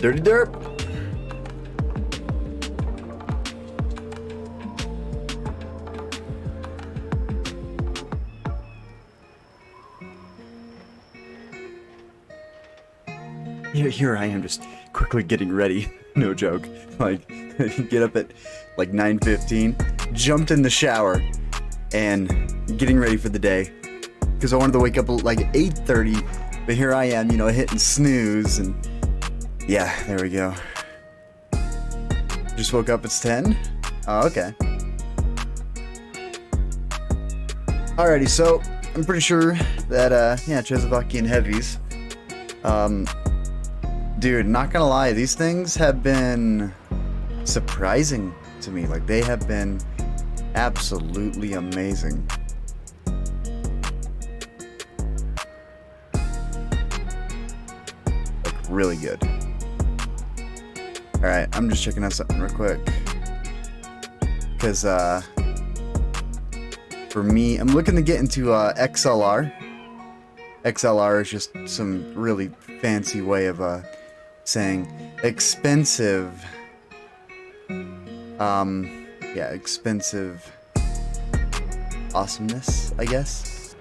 Dirty derp. Here I am just quickly getting ready. No joke. Like, get up at like 9:15, jumped in the shower, and getting ready for the day. Because I wanted to wake up at like 8:30, but here I am, you know, hitting snooze, and yeah, there we go. Just woke up, it's 10? Oh, okay. Alrighty, so I'm pretty sure that, yeah, Czechoslovakian heavies. Dude, not gonna lie, these things have been surprising to me. Like, they have been absolutely amazing. Like, really good. Alright, I'm just checking out something real quick. Because, for me, I'm looking to get into, XLR. XLR is just some really fancy way of, saying expensive, yeah, expensive awesomeness, I guess.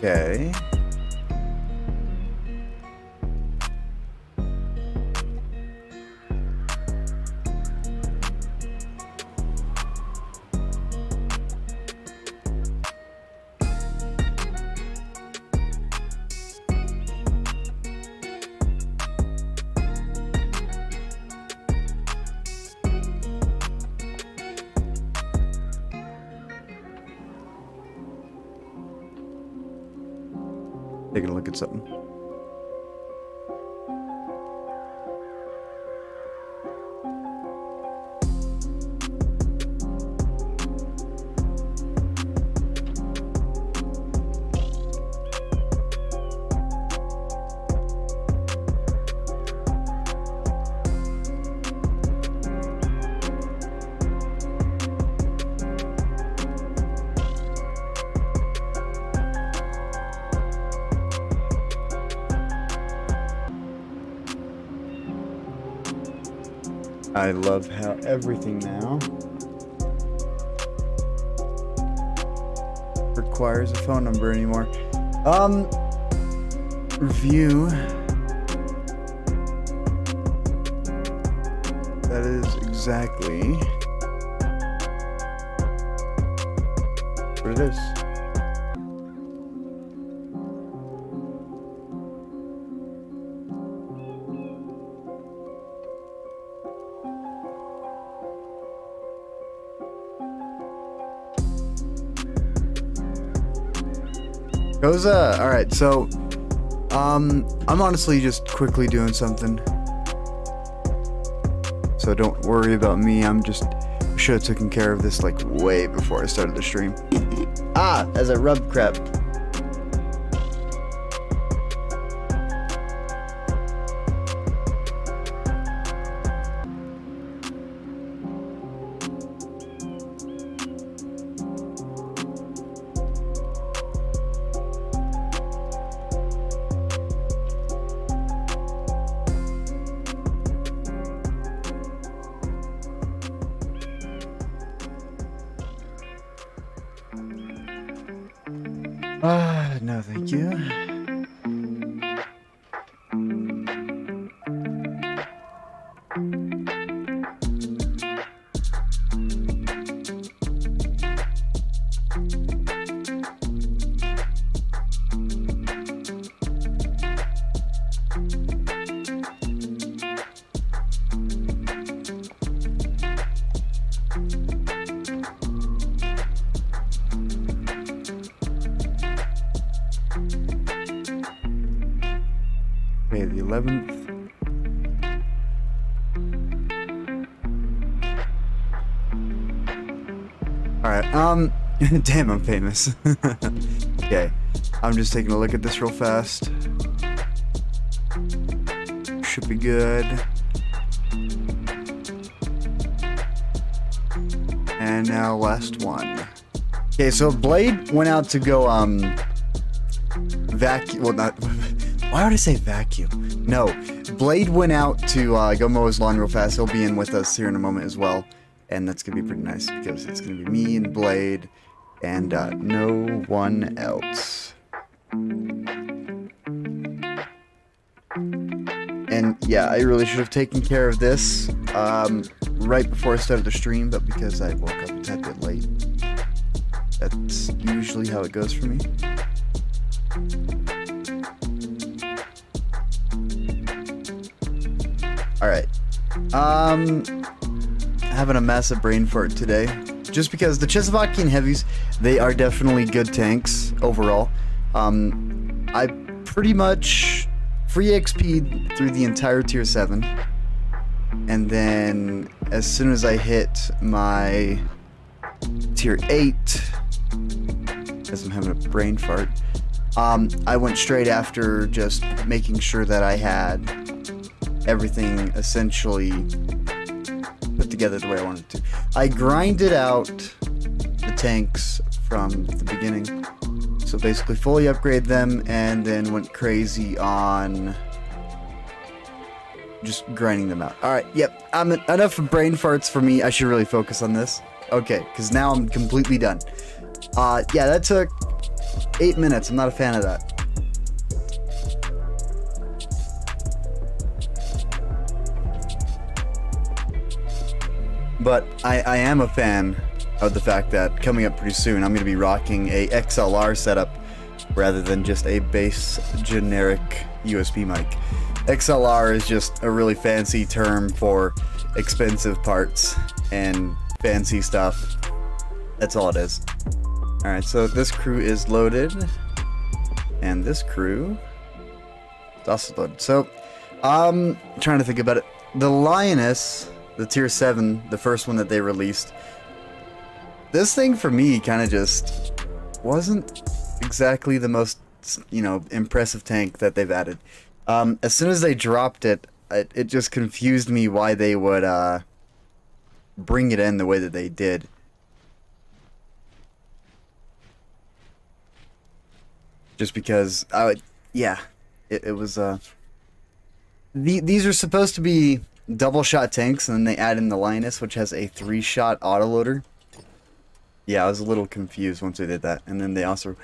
Okay. Taking a look at something. I love how everything now requires a phone number anymore. Review. That is exactly what it is. Alright, so, I'm honestly just quickly doing something. So don't worry about me, I should have taken care of this, like, way before I started the stream. As I rub crap. No, thank you. Okay, the 11th. Alright, damn, I'm famous. Okay. I'm just taking a look at this real fast. Should be good. And now last one. Okay, so Blade went out to go vacuum. Well, not. Why would I say vacuum? No, Blade went out to go mow his lawn real fast. He'll be in with us here in a moment as well, and that's gonna be pretty nice because it's gonna be me and Blade, and no one else. And yeah, I really should have taken care of this right before I started the stream, but because I woke up a tad bit late, that's usually how it goes for me. Alright. Having a massive brain fart today. Just because the Czechoslovakian heavies, they are definitely good tanks overall. I pretty much free XP'd through the entire tier 7. And then as soon as I hit my tier 8, as I'm having a brain fart, I went straight after just making sure that I had everything essentially put together the way I wanted to. I grinded out the tanks from the beginning. So basically fully upgrade them and then went crazy on just grinding them out. Alright, yep, enough brain farts for me. I should really focus on this. Okay, because now I'm completely done. Yeah, that took 8 minutes. I'm not a fan of that. But I am a fan of the fact that coming up pretty soon, I'm going to be rocking a XLR setup rather than just a base generic USB mic. XLR is just a really fancy term for expensive parts and fancy stuff. That's all it is. Alright, so this crew is loaded. And this crew is also loaded. So, I'm trying to think about it. The Lioness, the tier 7, the first one that they released, this thing for me kind of just wasn't exactly the most, you know, impressive tank that they've added. As soon as they dropped it, it just confused me why they would bring it in the way that they did. Just because it was these are supposed to be double shot tanks, and then they add in the Lioness, which has a 3-shot autoloader. Yeah, I was a little confused once they did that. And then they also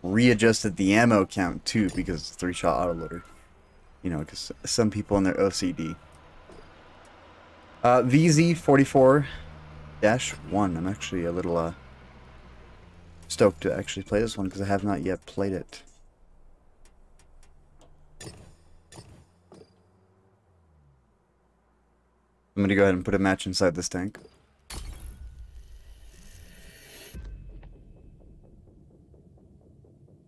readjusted the ammo count too, because it's a 3-shot autoloader. You know, because some people in their OCD. VZ44-1. I'm actually a little stoked to actually play this one because I have not yet played it. I'm gonna go ahead and put a match inside this tank.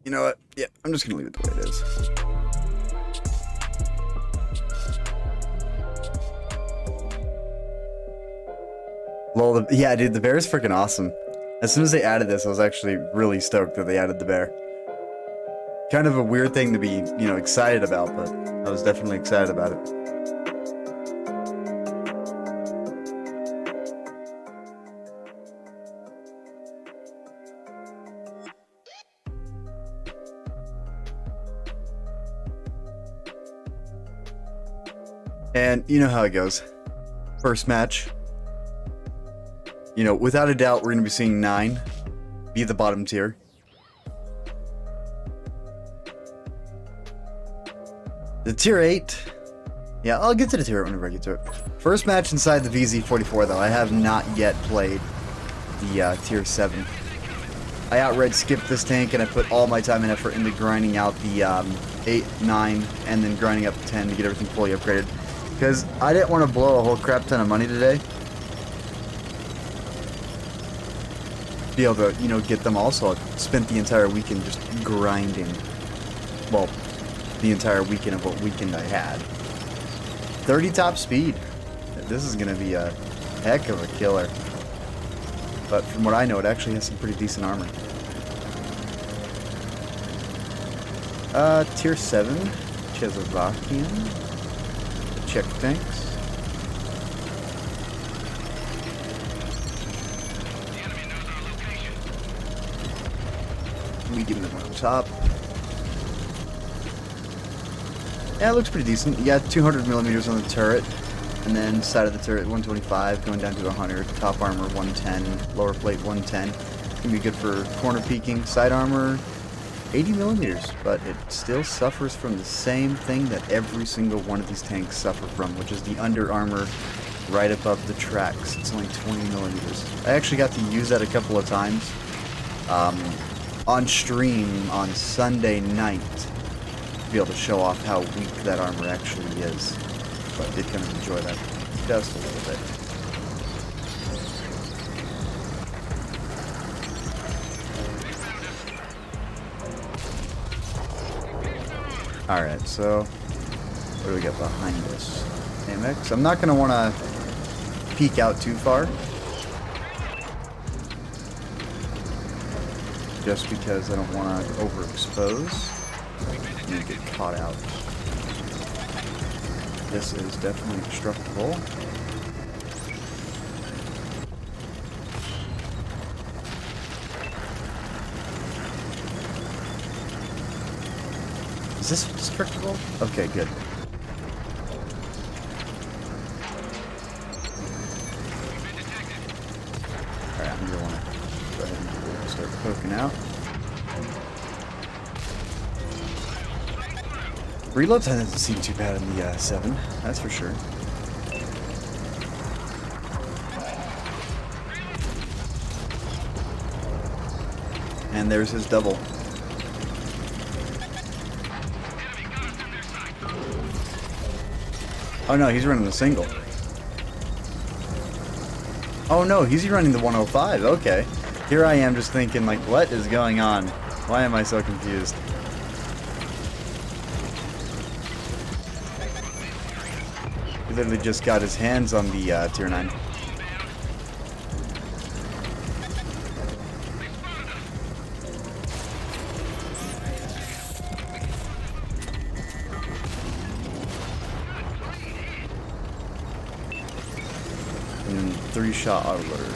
You know what? Yeah, I'm just gonna leave it the way it is. Lol, yeah, dude, the bear is freaking awesome. As soon as they added this, I was actually really stoked that they added the bear. Kind of a weird thing to be, you know, excited about, but I was definitely excited about it. And you know how it goes. First match. You know, without a doubt, we're going to be seeing 9 be the bottom tier. The tier 8. Yeah, I'll get to the tier 8 whenever I get to it. First match inside the VZ44, though. I have not yet played the tier 7. I outright skipped this tank, and I put all my time and effort into grinding out the 8, 9, and then grinding up 10 to get everything fully upgraded. Because I didn't want to blow a whole crap ton of money today. Be able to, you know, get them also. I spent the entire weekend just grinding. Well, the entire weekend of what weekend I had. 30 top speed. This is going to be a heck of a killer. But from what I know, it actually has some pretty decent armor. Tier 7, Czechoslovakian, Czech tanks. Medium them on top. Yeah, it looks pretty decent. You got 200 millimeters on the turret, and then side of the turret 125, going down to 100. Top armor 110, lower plate 110. Can be good for corner peeking. Side armor 80 millimeters, but it still suffers from the same thing that every single one of these tanks suffer from, which is the under armor right above the tracks. It's only 20 millimeters. I actually got to use that a couple of times on stream on Sunday night to be able to show off how weak that armor actually is. But I did kind of enjoy that just a little bit. Alright, so what do we got behind us? AMX. I'm not going to want to peek out too far, just because I don't want to overexpose and get caught out. This is definitely destructible. Is this destructible? Okay, good. Alright, I'm gonna want to go ahead and start poking out. Reload time doesn't seem too bad in the 7, that's for sure. And there's his double. Oh no, he's running the single. Oh no, he's running the 105. Okay. Here I am just thinking, like, what is going on? Why am I so confused? He literally just got his hands on the tier 9. And 3-shot autoloader.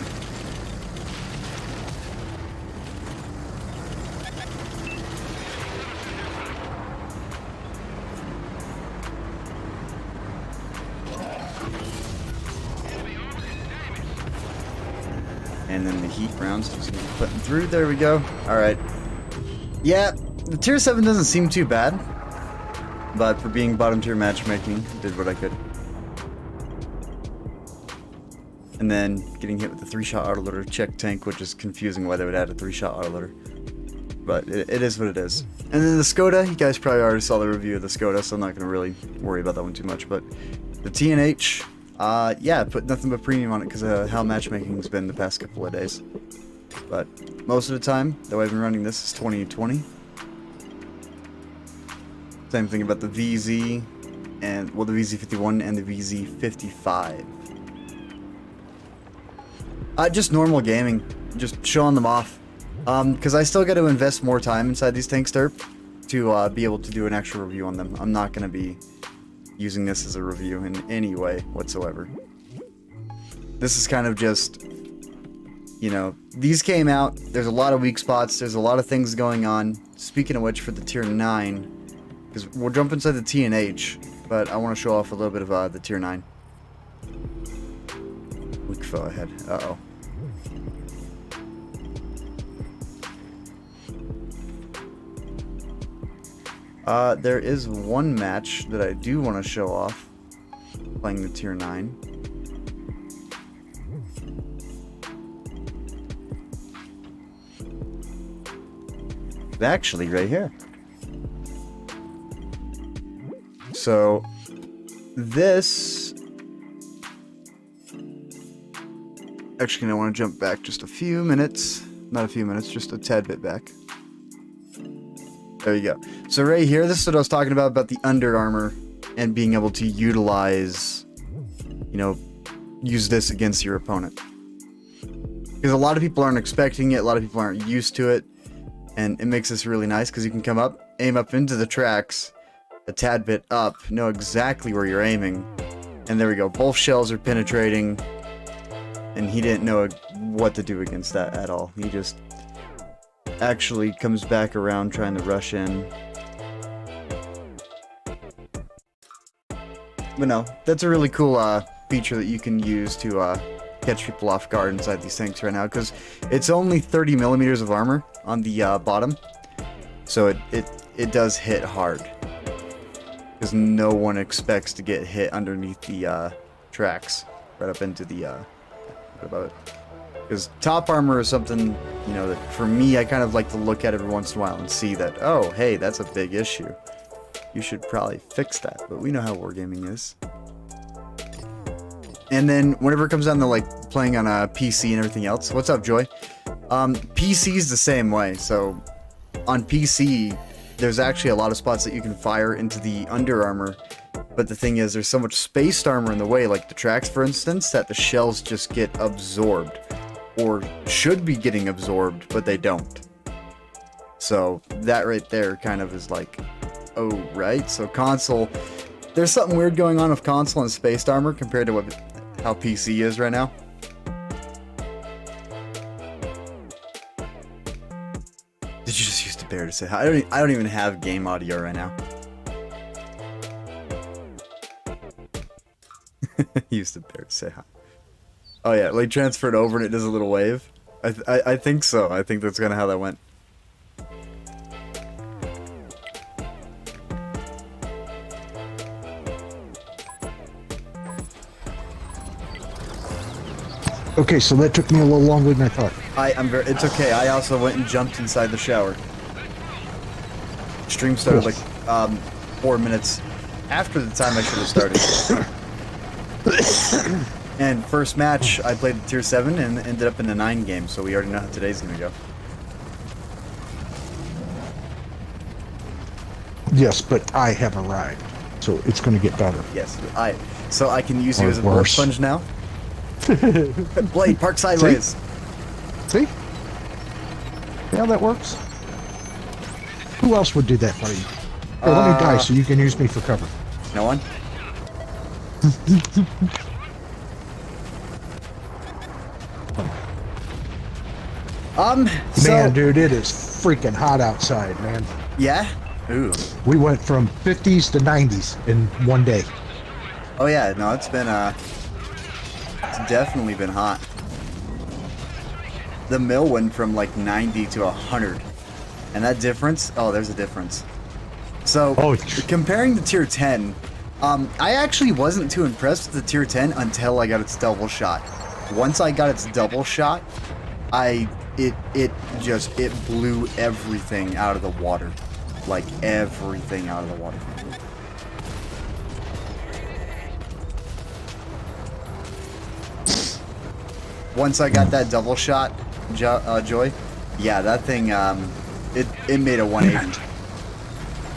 And then the heat rounds just gonna be putting through. There we go. Alright. Yeah, the tier 7 doesn't seem too bad. But for being bottom tier matchmaking, did what I could. And then getting hit with the 3-shot autoloader Czech tank, which is confusing why they would add a 3-shot autoloader. But it is what it is. And then the Skoda, you guys probably already saw the review of the Skoda, so I'm not going to really worry about that one too much. But the TNH, yeah, put nothing but premium on it because of how matchmaking's been the past couple of days. But most of the time, the way I've been running this is 2020. Same thing about the VZ, and well, the VZ51 and the VZ55. Just normal gaming, just showing them off. Because I still got to invest more time inside these tanks, Derp, to be able to do an actual review on them. I'm not going to be using this as a review in any way whatsoever. This is kind of just, you know, these came out, there's a lot of weak spots, there's a lot of things going on. Speaking of which, for the tier 9, because we'll jump inside the TNH, but I want to show off a little bit of the tier 9. Weak foe ahead. Uh-oh. There is one match that I do want to show off, playing the tier 9. It's actually right here. So, this... Actually, I want to jump back just a few minutes. Not a few minutes, just a tad bit back. There you go. So right here, this is what I was talking about the Under Armour and being able to utilize, you know, use this against your opponent. Because a lot of people aren't expecting it, a lot of people aren't used to it, and it makes this really nice because you can come up aim up into the tracks, a tad bit up, know exactly where you're aiming. And there we go. Both shells are penetrating. And he didn't know what to do against that at all. He just actually comes back around trying to rush in. But no, that's a really cool feature that you can use to catch people off guard inside these tanks right now, because it's only 30 millimeters of armor on the bottom, so it does hit hard, because no one expects to get hit underneath the tracks right up into the what about it? Because top armor is something, you know, that for me I kind of like to look at every once in a while and see that, oh hey, that's a big issue. You should probably fix that, but we know how wargaming is. And then whenever it comes down to like playing on a PC and everything else, what's up, Joy? PC's the same way. So on PC, there's actually a lot of spots that you can fire into the under armor, but the thing is, there's so much spaced armor in the way, like the tracks, for instance, that the shells just get absorbed, or should be getting absorbed, but they don't. So that right there kind of is like, oh right. So console, there's something weird going on with console and spaced armor compared to how PC is right now. Did you just use the bear to say hi? I don't even have game audio right now. Use the bear to say hi. Oh yeah, like transfer it over and it does a little wave. I think so. I think that's kind of how that went. Okay, so that took me a little longer than I thought. It's okay. I also went and jumped inside the shower. Stream started like 4 minutes after the time I should have started. And first match, I played tier 7 and ended up in a 9 game, so we already know how today's gonna go. Yes, but I have arrived, so it's going to get better. Yes, so I can use you as a blood sponge now. Blade, park sideways. See? Yeah, that works. Who else would do that for you? Here, let me die so you can use me for cover. No one? Man, dude, it is freaking hot outside, man. Yeah? Ooh. We went from 50s to 90s in one day. Oh yeah, no, it's been it's definitely been hot. The mill went from like 90 to 100. And that difference, oh, there's a difference. So, comparing the tier 10, I actually wasn't too impressed with the tier 10 until I got its double shot. Once I got its double shot, it blew everything out of the water. Like everything out of the water. Once I got that double shot, Joy, yeah, that thing, it made a 180.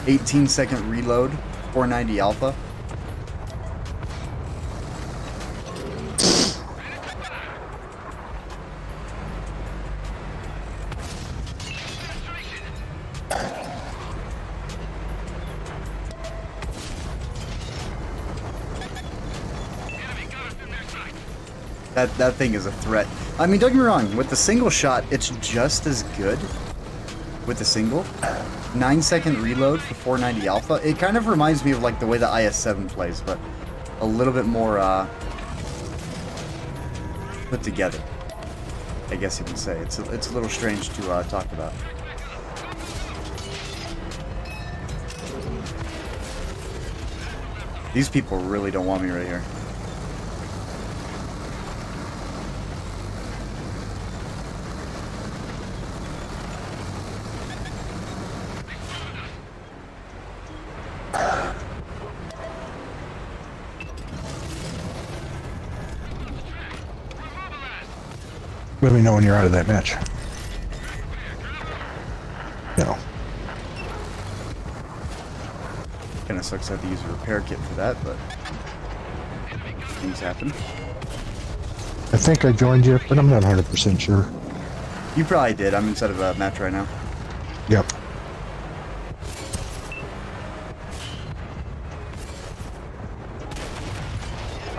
18-second reload, 490 alpha. That thing is a threat. I mean, don't get me wrong, with the single shot, it's just as good with the single. 9-second reload for 490 alpha. It kind of reminds me of like the way the IS-7 plays, but a little bit more put together, I guess you can say. It's a little strange to talk about. These people really don't want me right here. Let me know when you're out of that match. No. Kind of sucks I have to use a repair kit for that, but things happen. I think I joined you, but I'm not 100% sure. You probably did. I'm inside of a match right now. Yep.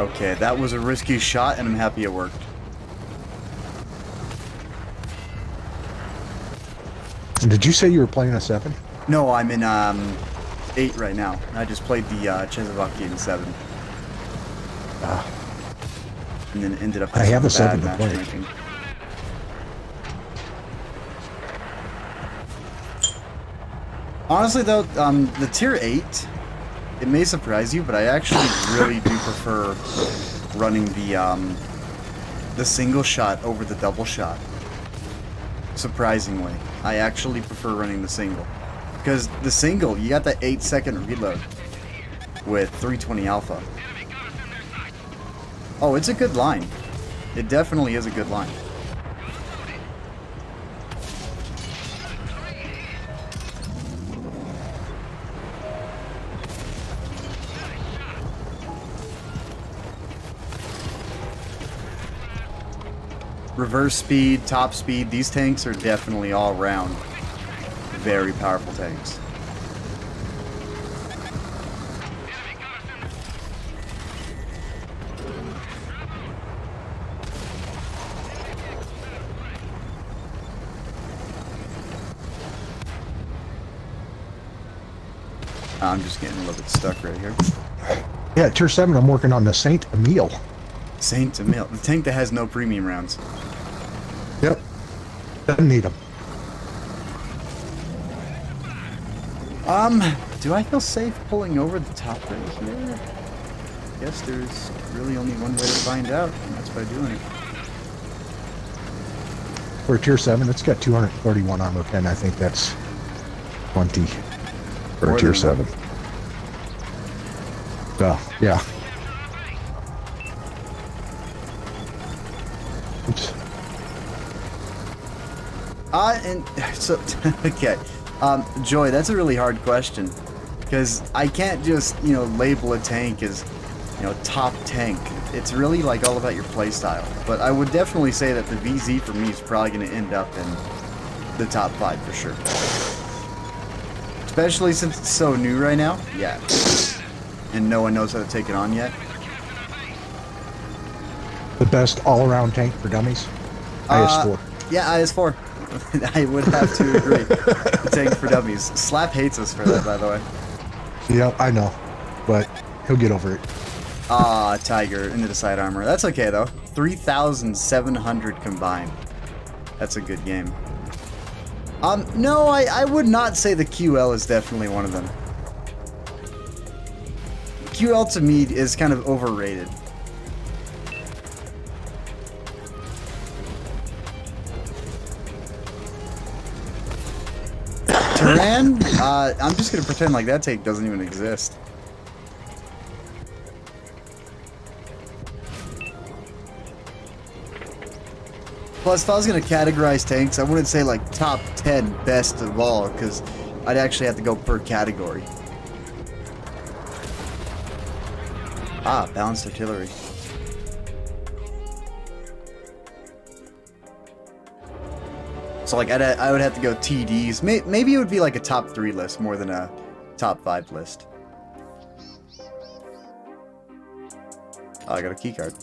Okay, that was a risky shot, and I'm happy it worked. And did you say you were playing a 7? No, I'm in 8 right now. I just played the CZECHOSLOVAKIA in 7. And then ended up I have a some 7 bad to play. matchmaking. Honestly, though, the tier 8, it may surprise you, but I actually really do prefer running the single shot over the double shot. Surprisingly, I actually prefer running the single. Because the single, you got that 8-second reload with 320 alpha. Oh, it's a good line. It definitely is a good line. Reverse speed, top speed, these tanks are definitely all around very powerful tanks. I'm just getting a little bit stuck right here. Yeah, at tier 7, I'm working on the Saint Emile. Saint Emile, the tank that has no premium rounds. Yep. Doesn't need them. Do I feel safe pulling over the top right here? Guess there's really only one way to find out, and that's by doing it. For a tier 7, it's got 231 armor pen. I think that's 20 for More a tier than 7. So, yeah. Oops. And so, okay. Joy, that's a really hard question. Because I can't just, label a tank as, top tank. It's really, like, all about your playstyle. But I would definitely say that the VZ for me is probably going to end up in the top 5 for sure. Especially since it's so new right now. Yeah. And no one knows how to take it on yet. The best all-around tank for dummies? IS-4. Yeah, IS-4. I would have to agree. The tank for dummies. Slap hates us for that, by the way. Yeah, I know. But he'll get over it. Ah, Tiger into the side armor. That's okay, though. 3,700 combined. That's a good game. No, I would not say the QL is definitely one of them. QL to me is kind of overrated. Turan? I'm just gonna pretend like that tank doesn't even exist. Plus, if I was gonna categorize tanks, I wouldn't say like top 10 best of all, because I'd actually have to go per category. Ah, balanced artillery. So like I would have to go TDs. Maybe it would be like a top 3 list more than a top 5 list. Oh, I got a key card.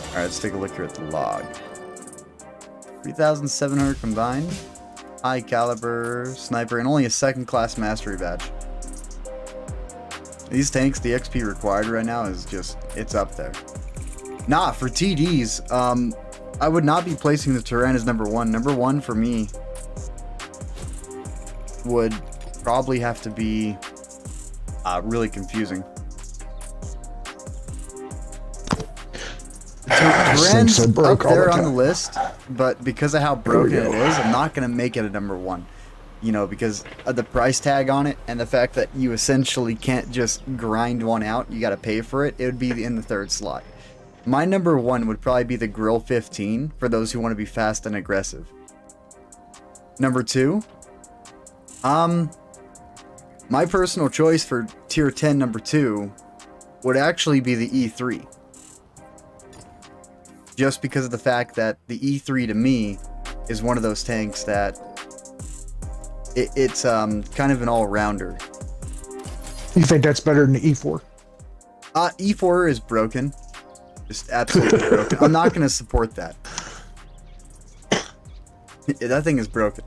All right, let's take a look here at the log. 3,700 combined. High caliber sniper and only a 2nd class mastery badge. These tanks, the XP required right now is just, it's up there. Nah, for TDs, I would not be placing the Turan as number 1. Number 1 for me would probably have to be really confusing. Turan's so broke up there all the on the time. list, but because of how broken it is, I'm not going to make it a number 1. Because of the price tag on it and the fact that you essentially can't just grind one out, you got to pay for it, it would be in the 3rd slot. My number 1 would probably be the Grill 15 for those who want to be fast and aggressive. Number 2, my personal choice for tier 10 number 2 would actually be the E3. Just because of the fact that the E3 to me is one of those tanks that it's kind of an all-rounder. You think that's better than the E4? E4 is broken. Just absolutely broken. I'm not going to support that. That thing is broken.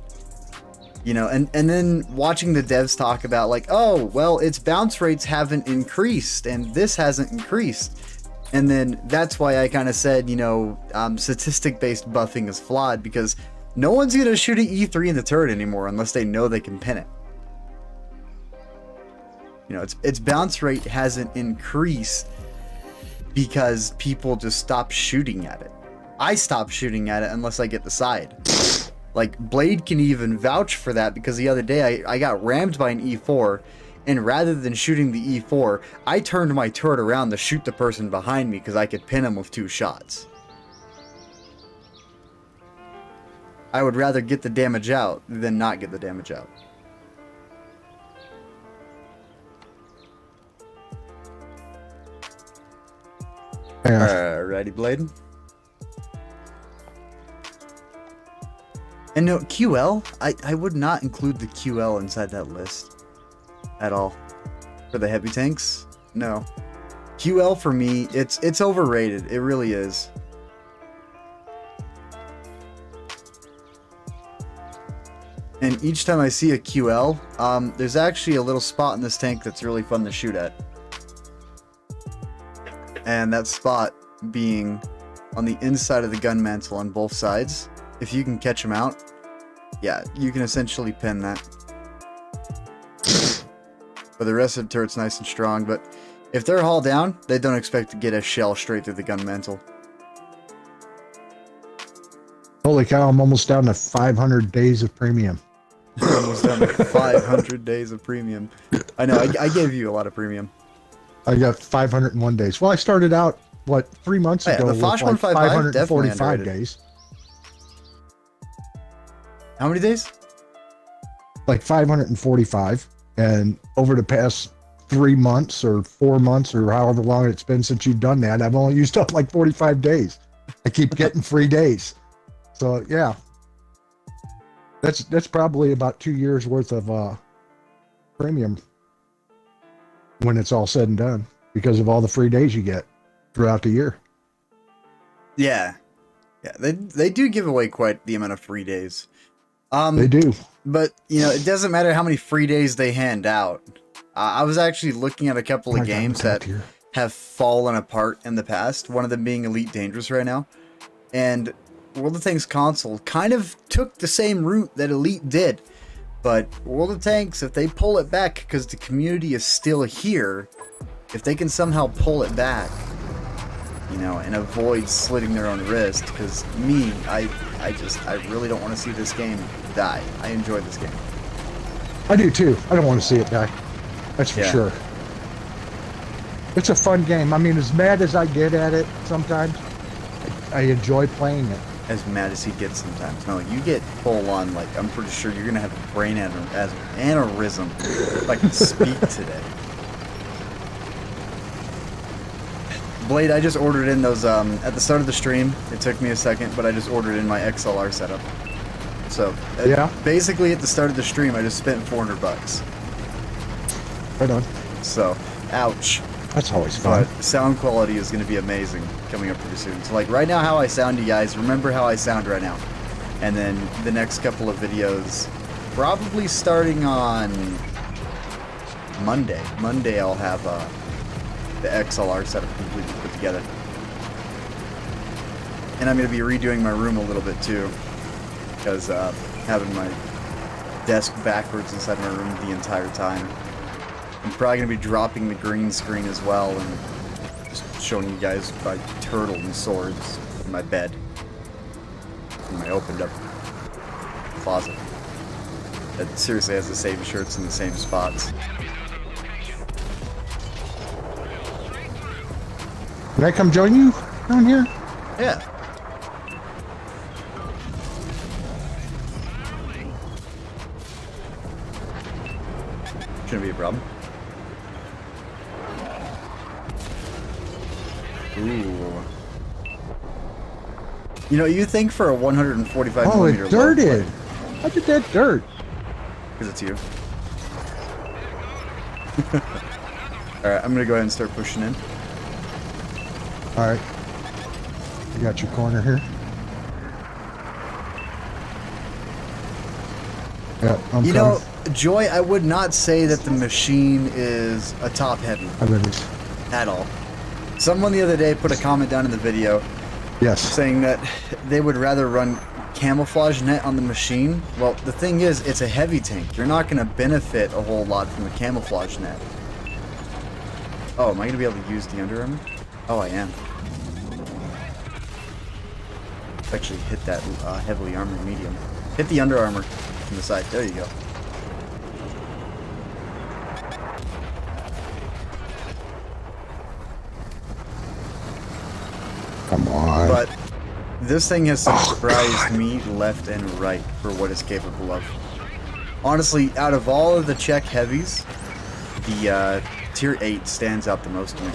You know, and then watching the devs talk about like, oh, well, its bounce rates haven't increased and this hasn't increased. And then that's why I kind of said, you know, statistic-based buffing is flawed because no one's going to shoot an E3 in the turret anymore unless they know they can pin it. You know, its bounce rate hasn't increased because people just stop shooting at it. I stop shooting at it unless I get the side. Like, Blade can even vouch for that because the other day I got rammed by an E4, and rather than shooting the E4, I turned my turret around to shoot the person behind me because I could pin him with 2 shots. I would rather get the damage out than not get the damage out. Alrighty, Blade. And no, QL, I would not include the QL inside that list at all. For the heavy tanks, no. QL for me, it's overrated. It really is. And each time I see a QL, there's actually a little spot in this tank that's really fun to shoot at. And that spot being on the inside of the gun mantle on both sides. If you can catch them out, yeah, you can essentially pin that. But the rest of the turret's nice and strong, but if they're hauled down, they don't expect to get a shell straight through the gun mantle. Holy cow, I'm almost down to 500 days of premium. Almost down to 500 days of premium. I know, I gave you a lot of premium. I got 501 days. Well, I started out, what, 3 months ago the with Foch like 155 definitely 545 underrated. days. How many days? Like 545. And over the past 3 months or 4 months or however long it's been since you've done that, I've only used up like 45 days. I keep getting free days. So, yeah. That's probably about 2 years worth of premium when it's all said and done because of all the free days you get throughout the year. Yeah. Yeah, they do give away quite the amount of free days. They do. But, you know, it doesn't matter how many free days they hand out. I was actually looking at a couple of games that have fallen apart in the past, one of them being Elite Dangerous right now. And World of Tanks console kind of took the same route that Elite did. But World of Tanks, if they pull it back because the community is still here, if they can somehow pull it back, you know, and avoid slitting their own wrist, because me, I really don't want to see this game die. I enjoy this game. I do too. I don't want to see it die. That's for sure. It's a fun game. I mean, as mad as I get at it sometimes, I enjoy playing it. As mad as he gets sometimes. No, you get full on, like, I'm pretty sure you're going to have a brain aneurysm if I can speak today. Blade, I just ordered in those, at the start of the stream, it took me a second, but I just ordered in my XLR setup. So, basically at the start of the stream, I just spent $400. Right on. So, ouch. That's always fun. But sound quality is going to be amazing coming up pretty soon. So, like, right now how I sound, you guys, remember how I sound right now. And then the next couple of videos, probably starting on Monday. Monday I'll have, the XLR setup completely put together. And I'm going to be redoing my room a little bit too, because having my desk backwards inside my room the entire time. I'm probably going to be dropping the green screen as well and just showing you guys my turtle and swords in my bed. In my opened up closet. That seriously has the same shirts in the same spots. Can I come join you down here? Yeah. Shouldn't be a problem. Ooh. You know, you think for a 145 millimeter it dirted. How did that dirt? Because it's you. Alright, I'm gonna go ahead and start pushing in. All right. You got your corner here. Yeah, I'm You coming. know, Joy, I would not say that the machine is a top heavy I bet it's- at all. Someone the other day put a comment down in the video Yes. saying that they would rather run camouflage net on the machine. Well, the thing is, it's a heavy tank. You're not going to benefit a whole lot from the camouflage net. Oh, am I going to be able to use the Under Armour? Oh, I am. Actually hit that heavily armored medium. Hit the Under Armour from the side. There you go. Come on. But this thing has surprised me left and right for what it's capable of. Honestly, out of all of the Czech heavies, the Tier 8 stands out the most to me.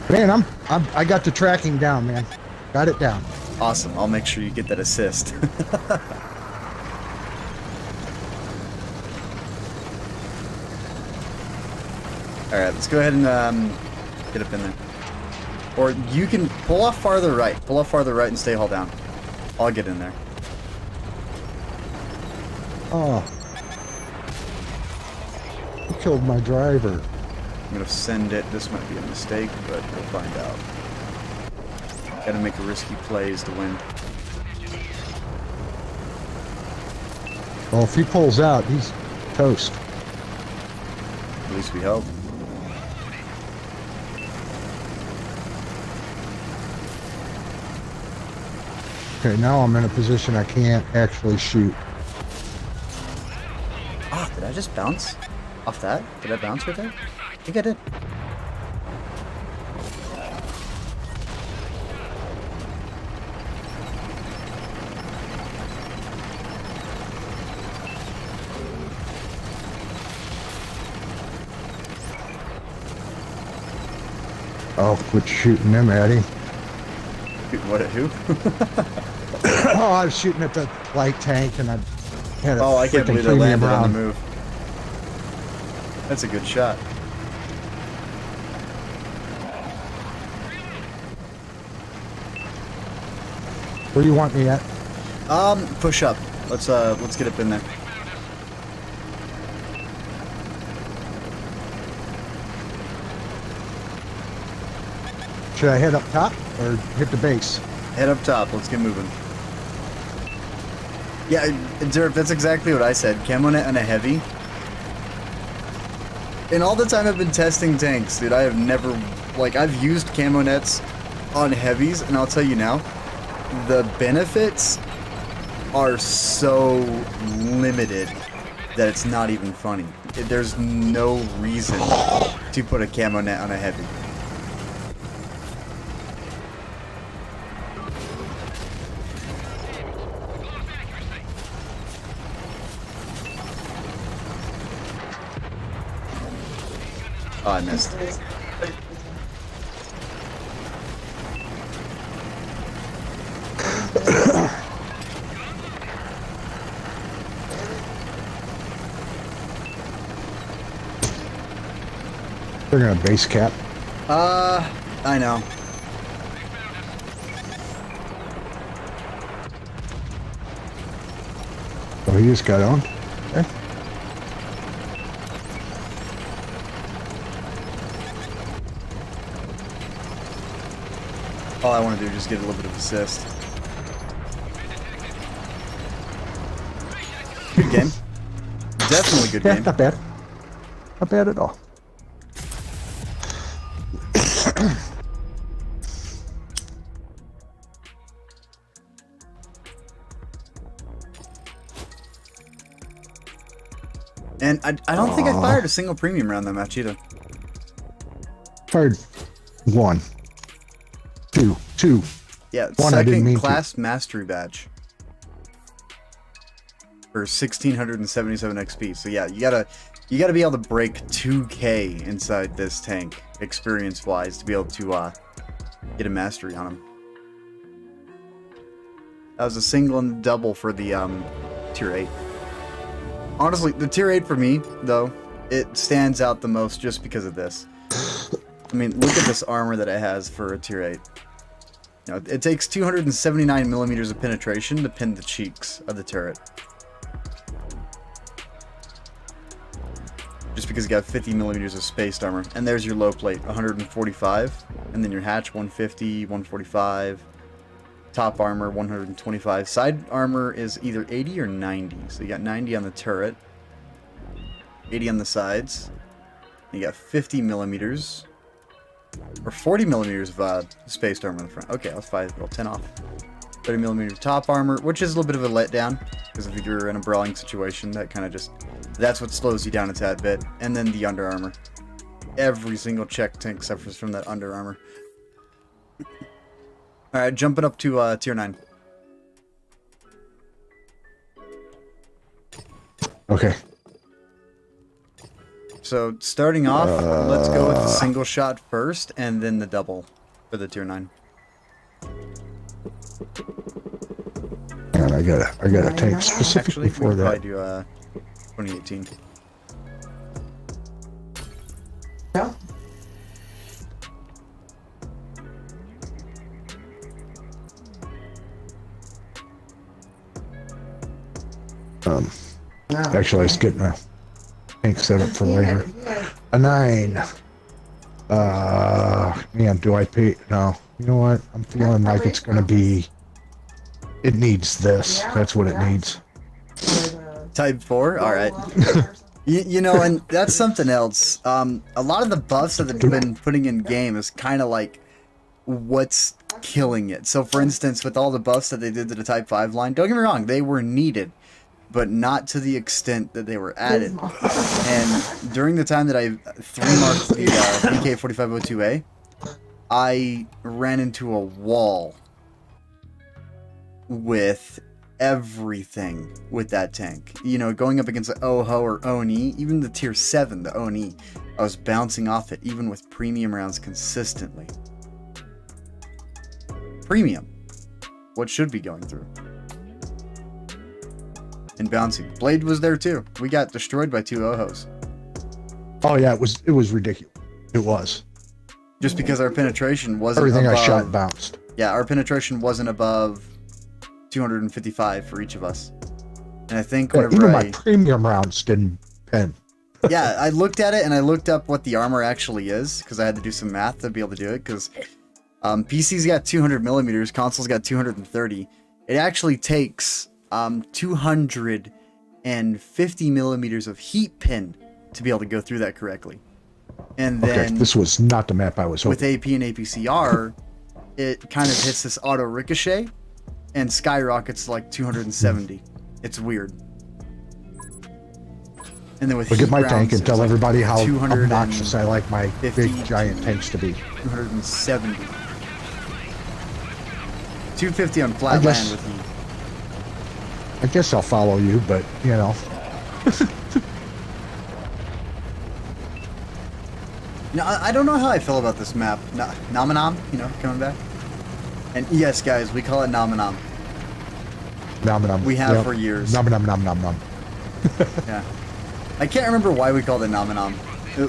Man, I got the tracking down, man. Got it down. Awesome. I'll make sure you get that assist. Alright, let's go ahead and get up in there. Or you can pull off farther right. Pull off farther right and stay haul down. I'll get in there. Oh. You killed my driver. I'm gonna send it. This might be a mistake, but we'll find out. Gotta make risky plays to win. Well, if he pulls out, he's toast. At least we hope. Okay, now I'm in a position I can't actually shoot. Ah, did I just bounce off that? Did I bounce right there? I think I did. Oh, quit shooting them at him. Shooting what at who? Oh, I was shooting at the light tank and I had a Oh, I can't freaking believe they premium landed on round. the move. That's a good shot. Where do you want me at? Push up. Let's get up in there. Should I head up top or hit the base? Head up top. Let's get moving. Yeah, Derp, that's exactly what I said. Camo net on a heavy. In all the time I've been testing tanks, dude, I have never... Like, I've used camo nets on heavies, and I'll tell you now, the benefits are so limited that it's not even funny. There's no reason to put a camo net on a heavy. Oh, I missed. They're gonna base cap. I know. Oh, he just got on. Okay. All I want to do is just get a little bit of assist. Good game. Definitely good Yeah, game. not bad. Not bad at all. And I don't think I fired a single premium round that match either. Fired one. Two. Yeah, One I didn't second mean to. class mastery badge. For 1677 XP. So yeah, you gotta be able to break 2K inside this tank, experience wise, to be able to get a mastery on him. That was a single and double for the tier 8. Honestly, the tier 8 for me, though, it stands out the most just because of this. I mean, look at this armor that it has for a tier 8. You know, it takes 279 millimeters of penetration to pin the cheeks of the turret. Just because you got 50 millimeters of spaced armor. And there's your low plate, 145. And then your hatch, 150, 145. Top armor, 125. Side armor is either 80 or 90. So you got 90 on the turret. 80 on the sides. You got 50 millimeters. Or 40 millimeters of spaced armor on the front. Okay, let's roll 10 off. 30 millimeter top armor, which is a little bit of a letdown. Because if you're in a brawling situation, that kind of just... That's what slows you down a tad bit. And then the under armor. Every single check tank suffers from that under armor. Alright, jumping up to tier 9. Okay. So, starting off, let's go with the single shot first, and then the double for the tier 9. And I got a tank specifically Actually, for we that. probably do 2018. Yeah. Actually, let's get my tank set up for later. A 9. Man, do I pay? No. You know what? I'm feeling like it's gonna be. It needs this. That's what it needs. Type 4? Alright. You know, and that's something else. A lot of the buffs that they've been putting in game is kind of like what's killing it. So, for instance, with all the buffs that they did to the Type 5 line, don't get me wrong, they were needed, but not to the extent that they were added. And during the time that I 3-marked the VK4502A, I ran into a wall with everything with that tank. You know, going up against the OHO or ONE, even the tier 7, the ONE, I was bouncing off it even with premium rounds consistently. Premium. What should be going through? And bouncing. Blade was there too. We got destroyed by 2 OHOs. Oh yeah, it was ridiculous. It was. Just because our penetration wasn't Everything above, I shot bounced. Yeah, our penetration wasn't above 255 for each of us. And I think Yeah, whenever even my premium rounds didn't pen. yeah, I looked at it and I looked up what the armor actually is because I had to do some math to be able to do it because PC's got 200 millimeters, console's got 230. It actually takes 250 millimeters of heat pin to be able to go through that correctly. And then Okay, this was not the map I was hoping. with AP and APCR, it kind of hits this auto ricochet and skyrockets to like 270. It's weird. And then with Look at heat my rounds, tank and it's tell like everybody how 250 obnoxious I like my big giant tanks to be. 270. 250 on flat guess- land with heat. I guess I'll follow you, but you know. Now, I don't know how I feel about this map. Nominam, you know, coming back. And yes, guys, we call it Nominam. Nom nom. We have for years. Nom nom nom nom nom. Yeah. I can't remember why we called it Nominam.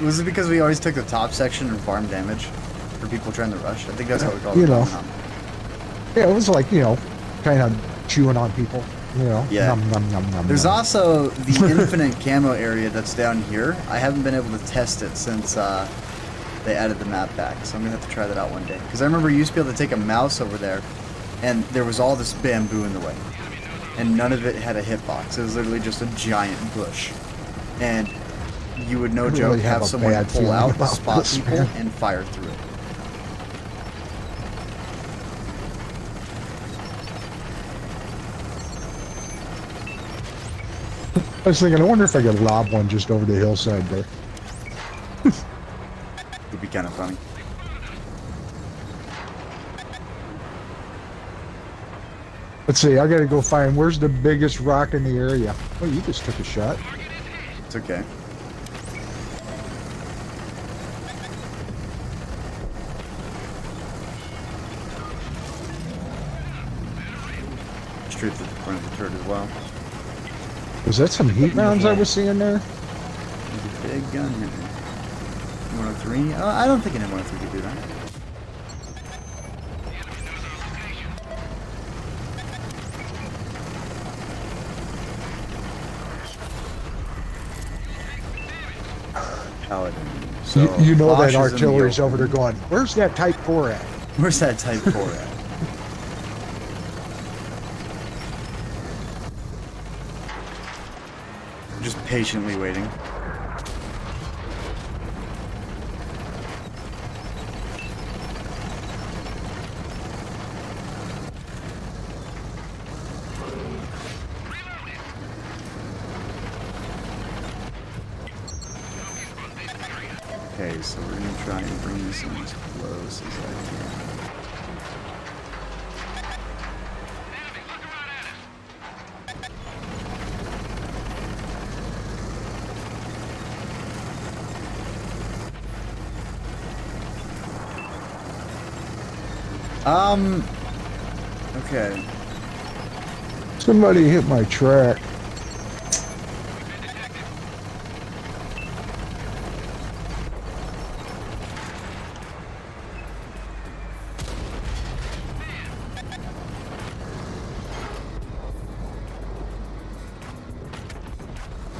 Was it because we always took the top section and farm damage for people trying to rush? I think that's how we called it. You know. Nominam. Yeah, it was like, you know, kind of chewing on people, you know. Yeah. Nom nom nom nom. There's nom. also the infinite camo area that's down here. I haven't been able to test it since they added the map back, so I'm gonna have to try that out one day. Because I remember you used to be able to take a mouse over there, and there was all this bamboo in the way, and none of it had a hitbox. It was literally just a giant bush, and you would no I joke really have have a someone bad pull feeling out, about spot this, people, man. and fire through it. I was thinking, I wonder if I could lob one just over the hillside there. Would be kind of funny. Let's see, I gotta go find, where's the biggest rock in the area? Oh, you just took a shot. It's okay. Straight to the front of the turret as well. Was that some heat rounds I was seeing there? He's a big gun hitter. 103? I don't think an M103 could do that. Paladin. So, You know Bosch that is in the artillery's over open. there going, where's that Type 4 at? Where's that Type 4 at? Just patiently waiting. Okay, so we're gonna try and bring this in as close as I can. Okay. Somebody hit my track.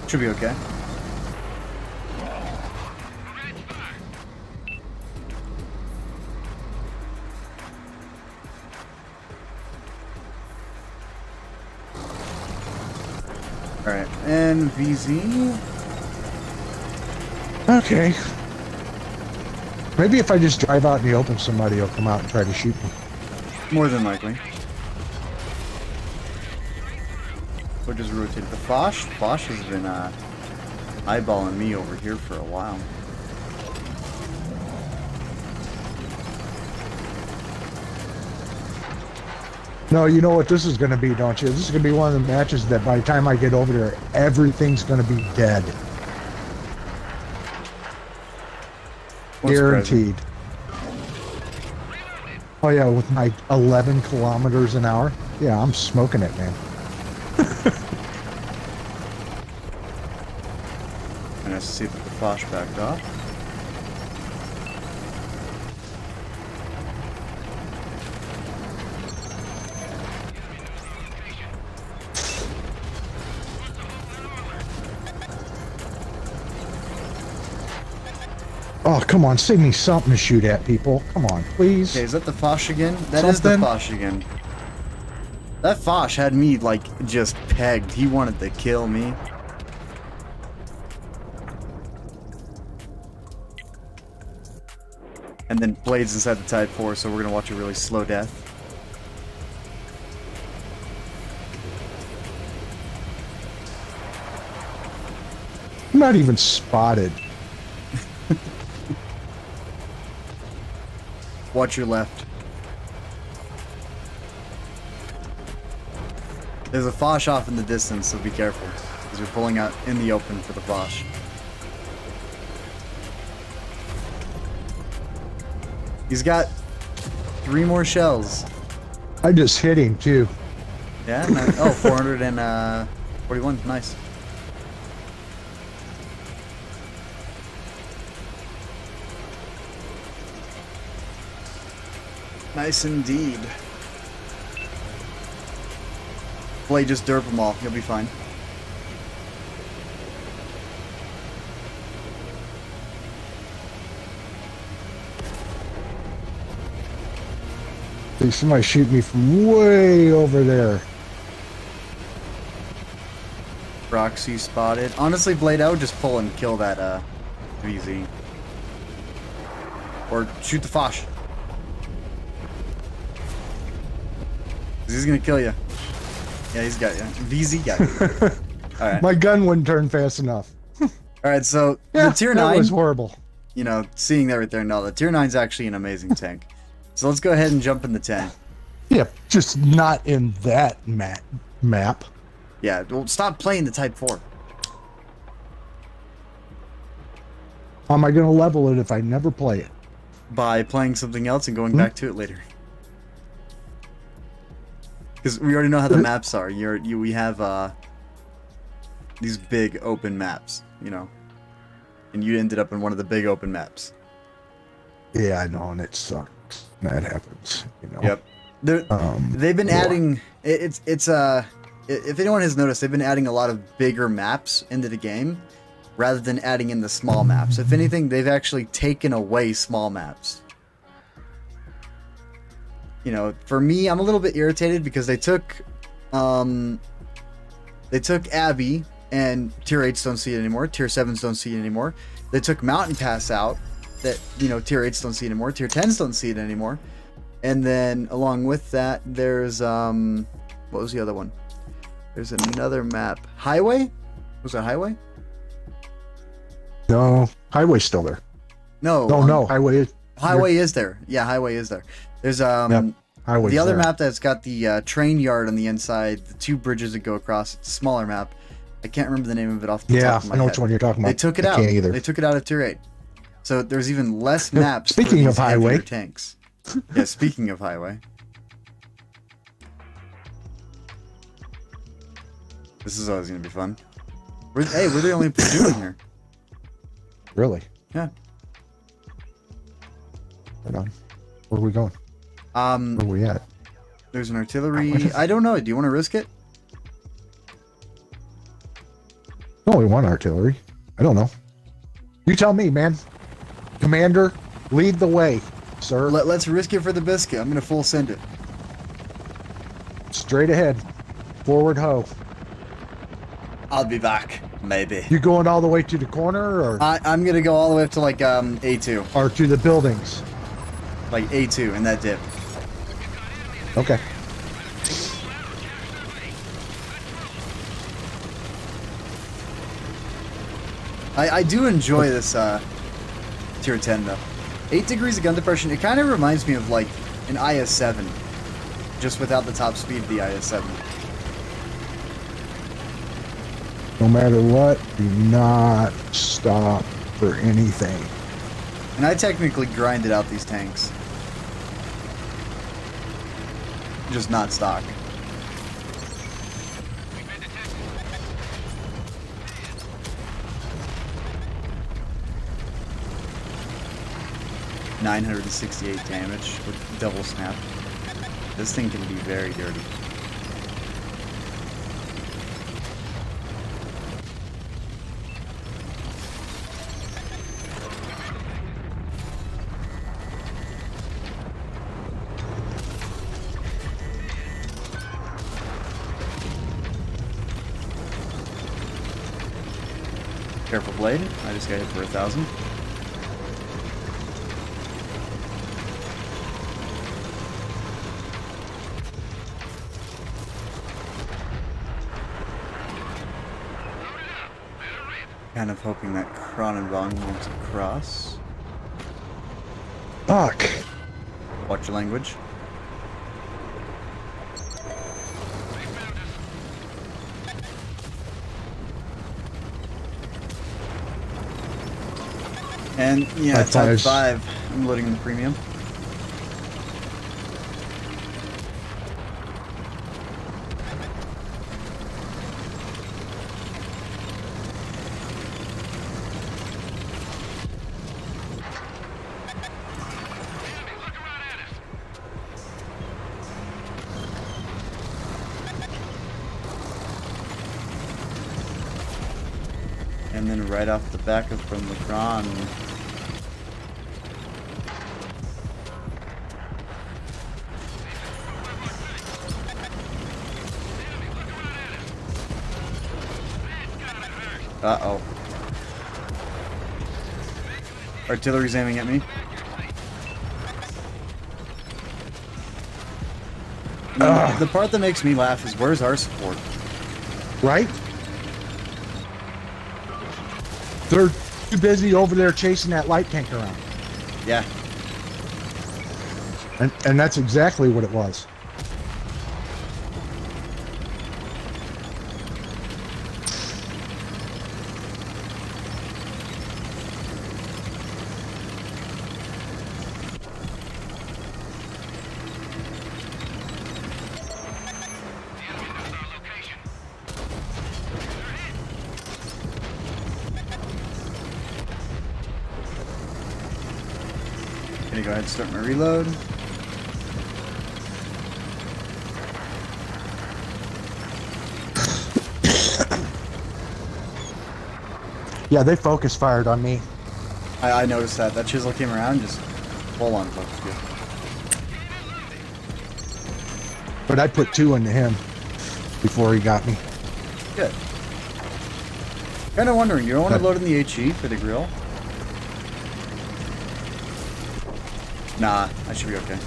Should be okay. Alright, and VZ. Okay. Maybe if I just drive out in the open, somebody will come out and try to shoot me. More than likely. We'll just rotate the Foch. Foch has been eyeballing me over here for a while. No, you know what this is going to be, don't you? This is going to be one of the matches that by the time I get over there, everything's going to be dead. What's Guaranteed. Oh yeah, with my 11 kilometers an hour. Yeah, I'm smoking it, man. And I see that the Foch backed off. Oh, come on, save me something to shoot at, people. Come on, please. Okay, is that the Foch again? That is the Something? Foch again. That Foch had me, like, just pegged. He wanted to kill me. And then Blade's inside the Type 4, so we're gonna watch a really slow death. I'm not even spotted. Watch your left. There's a Foch off in the distance, so be careful. Because you're pulling out in the open for the Foch. He's got 3 more shells. I just hit him, too. Yeah? Oh, 441. Nice. Nice indeed. Blade, just derp them all. You'll be fine. See, somebody shoot me from way over there. Proxy spotted. Honestly, Blade, I would just pull and kill that VZ. Or shoot the Foch. He's gonna kill you. Yeah, he's got you. VZ got you. Alright. My gun wouldn't turn fast enough. Alright, so Yeah, the tier that 9, was horrible. you know, seeing that right there, no, the tier 9 is actually an amazing tank. So let's go ahead and jump in the 10. Yeah, just not in that map. Yeah, well, stop playing the Type 4. How am I going to level it if I never play it? By playing something else and going back to it later. Because we already know how the maps are. We have these big open maps, you know. And you ended up in one of the big open maps. Yeah, I know, and it sucks. That happens, you know. Yep. They've been adding. If anyone has noticed, they've been adding a lot of bigger maps into the game, rather than adding in the small maps. If anything, they've actually taken away small maps. You know, for me, I'm a little bit irritated because they took Abbey, and tier 8s don't see it anymore. Tier 7s don't see it anymore. They took Mountain Pass out, that, you know, tier 8s don't see it anymore. Tier 10s don't see it anymore. And then along with that, there's what was the other one? There's another map. Highway? Was it Highway? No, Highway's still there. No. No, Highway is there. Yeah, Highway is there. There's Highway's the other there. map that's got the train yard on the inside, the 2 bridges that go across. It's a smaller map. I can't remember the name of it off the top of my I know head. which one you're talking about. They took it out. Can't either. They took it out of tier 8. So there's even less maps. Speaking for these of Highway. heavier tanks. Yeah, speaking of Highway. This is always going to be fun. We're the only two in here. Really? Yeah. Right on. Where are we going? Where are we at? There's an artillery. I don't know. Do you want to risk it? No, we want artillery. I don't know. You tell me, man. Commander, lead the way, sir. Let's risk it for the biscuit. I'm going to full send it. Straight ahead. Forward ho. I'll be back. Maybe. You going all the way to the corner, or I'm going to go all the way up to like A2. or to the buildings? Like A2 in that dip. Okay. I do enjoy this tier 10 though. 8 degrees of gun depression. It kind of reminds me of like an IS-7, just without the top speed of the IS-7. No matter what, do not stop for anything. And I technically grinded out these tanks. Just not stock. $968 damage with double snap. This thing can be very dirty. Careful blade. I just got hit for 1,000. Kind of hoping that Kronenbong moves across. Fuck. Watch your language. And yeah, type 5. I'm loading in the premium. And then right off the back of from the Kron. Uh-oh. Artillery's aiming at me. The part that makes me laugh is where's our support? Right? They're too busy over there chasing that light tank around. Yeah. And that's exactly what it was. Gonna go ahead and start my reload. Yeah, they focus fired on me. I noticed that. That chisel came around, just full on focus. Good. But I put 2 into him before he got me. Good. Kind of wondering, you don't want to load in the HE for the grill? Nah, I should be okay.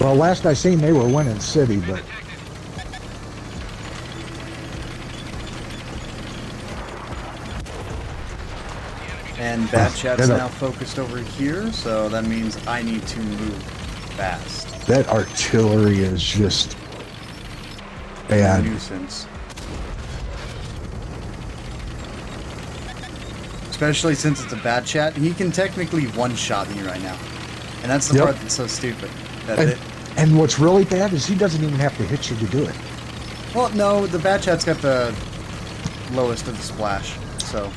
Well, last I seen, they were winning city, but And Bad Chat's now focused over here, so that means I need to move fast. that artillery is just bad. Nuisance. Especially since it's a Bad Chat. He can technically one-shot me right now. And that's the part that's so stupid. And what's really bad is he doesn't even have to hit you to do it. Well, no, the Bad Chat's got the lowest of the splash, so...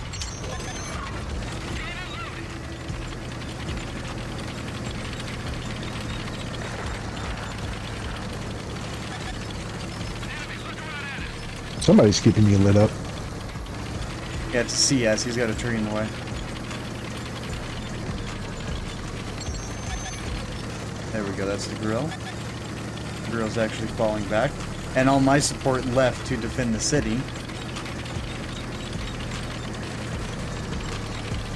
Somebody's keeping you lit up. Yeah, it's a CS. He's got a tree in the way. There we go. That's the grill. The grill's actually falling back. And all my support left to defend the city.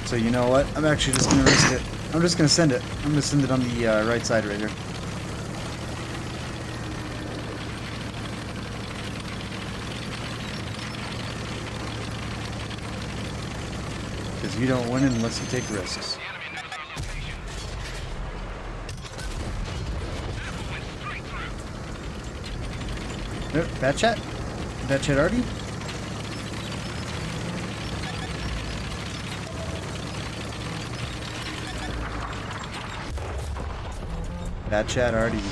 So you know what? I'm actually just going to risk it. I'm just going to send it. I'm going to send it on the right side right here. Because you don't win unless you take risks. Oh, Bad Chat? Bad Chat already? Bad Chat already.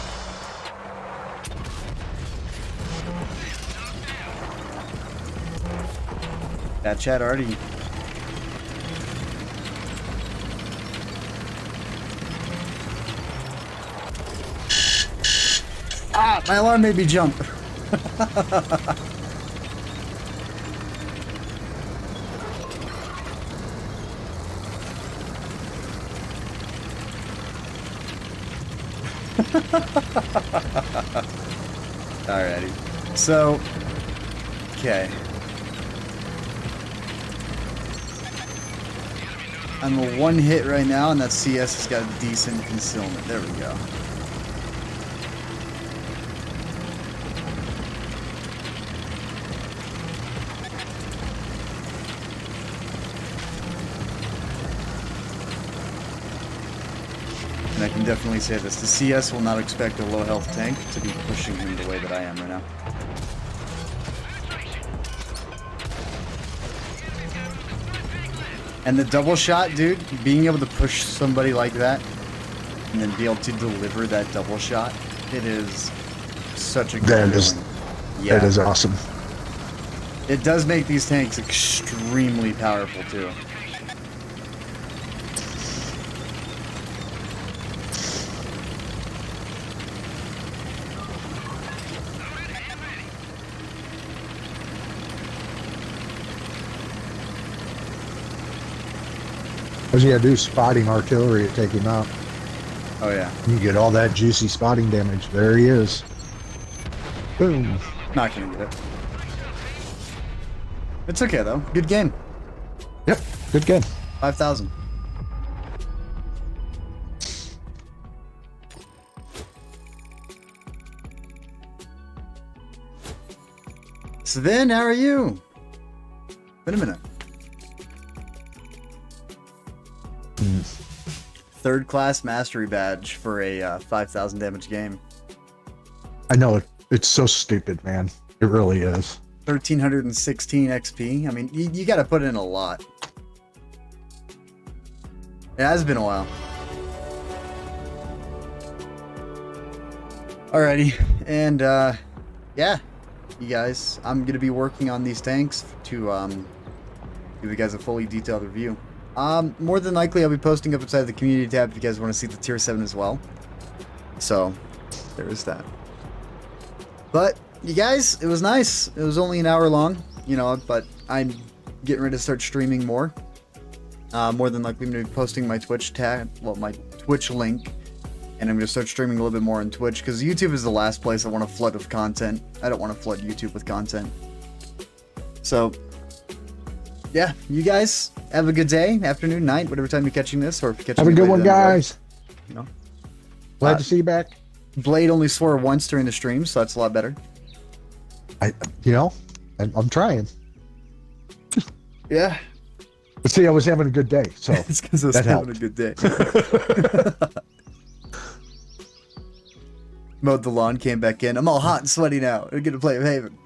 Bad Chat already. Ah, my alarm made me jump. Alrighty. So, okay. I'm a one hit right now, and that CS has got decent concealment. There we go. And I can definitely say this. The CS will not expect a low health tank to be pushing him the way that I am right now. And the double shot, dude, being able to push somebody like that and then be able to deliver that double shot, it is such a good feeling. That is awesome. It does make these tanks extremely powerful too. All you gotta do is spotting artillery to take him out. Oh yeah. You get all that juicy spotting damage. There he is. Boom. Not gonna get it. It's okay though. Good game. Yep. Good game. 5,000. So then, how are you? Been a minute. Third class mastery badge for a 5,000 damage game. I know it's so stupid, man. It really is. 1,316 XP. I mean, you got to put in a lot. It has been a while. Alrighty, and yeah, you guys, I'm gonna be working on these tanks to give you guys a fully detailed review. More than likely, I'll be posting up inside the community tab if you guys want to see the tier 7 as well. So, there is that. But you guys, it was nice. It was only an hour long, you know, but I'm getting ready to start streaming more. More than likely, I'm gonna be posting my Twitch tab, well, my Twitch link. And I'm going to start streaming a little bit more on Twitch, because YouTube is the last place I want to flood with content. I don't want to flood YouTube with content. So, yeah, you guys have a good day, afternoon, night, whatever time you're catching this, or if you're catching Have a it good later one, down the road, guys. you know. Glad to see you back. Blade only swore once during the stream, so that's a lot better. I'm trying. Yeah. But see, I was having a good day, so It's because I was that having helped. a good day. Mowed the lawn, came back in. I'm all hot and sweaty now. I'm going to play with Haven.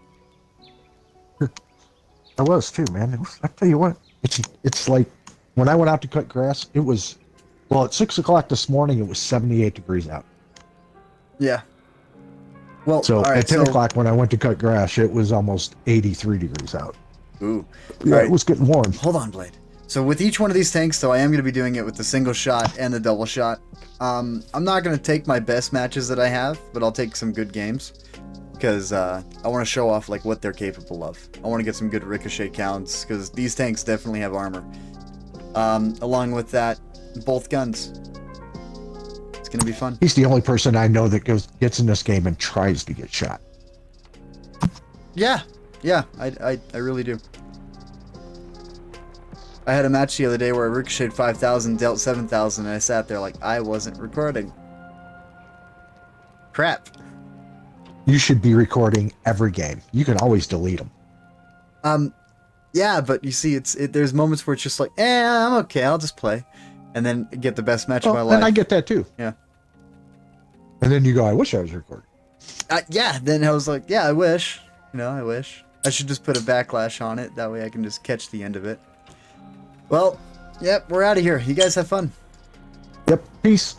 I was too, man. I tell you what, it's like when I went out to cut grass, it was, well, at 6 o'clock this morning, it was 78 degrees out. Yeah. Well, So all right, at 10 o'clock when I went to cut grass, it was almost 83 degrees out. Ooh. Yeah, All right. it was getting warm. Hold on, Blade. So with each one of these tanks, though, I am going to be doing it with the single shot and the double shot. I'm not going to take my best matches that I have, but I'll take some good games. Because I want to show off like what they're capable of. I want to get some good ricochet counts, because these tanks definitely have armor. Along with that, both guns. It's going to be fun. He's the only person I know that gets in this game and tries to get shot. Yeah, I really do. I had a match the other day where I ricocheted 5,000, dealt 7,000, and I sat there like I wasn't recording. Crap. You should be recording every game. You can always delete them. Yeah, but you see, there's moments where it's just like, I'm okay, I'll just play, and then get the best match of my life. And I get that too. Yeah. And then you go, I wish I was recording. Yeah. Then I was like, yeah, I wish. You know, I wish. I should just put a backlash on it. That way I can just catch the end of it. Well, yep, we're out of here. You guys have fun. Yep. Peace.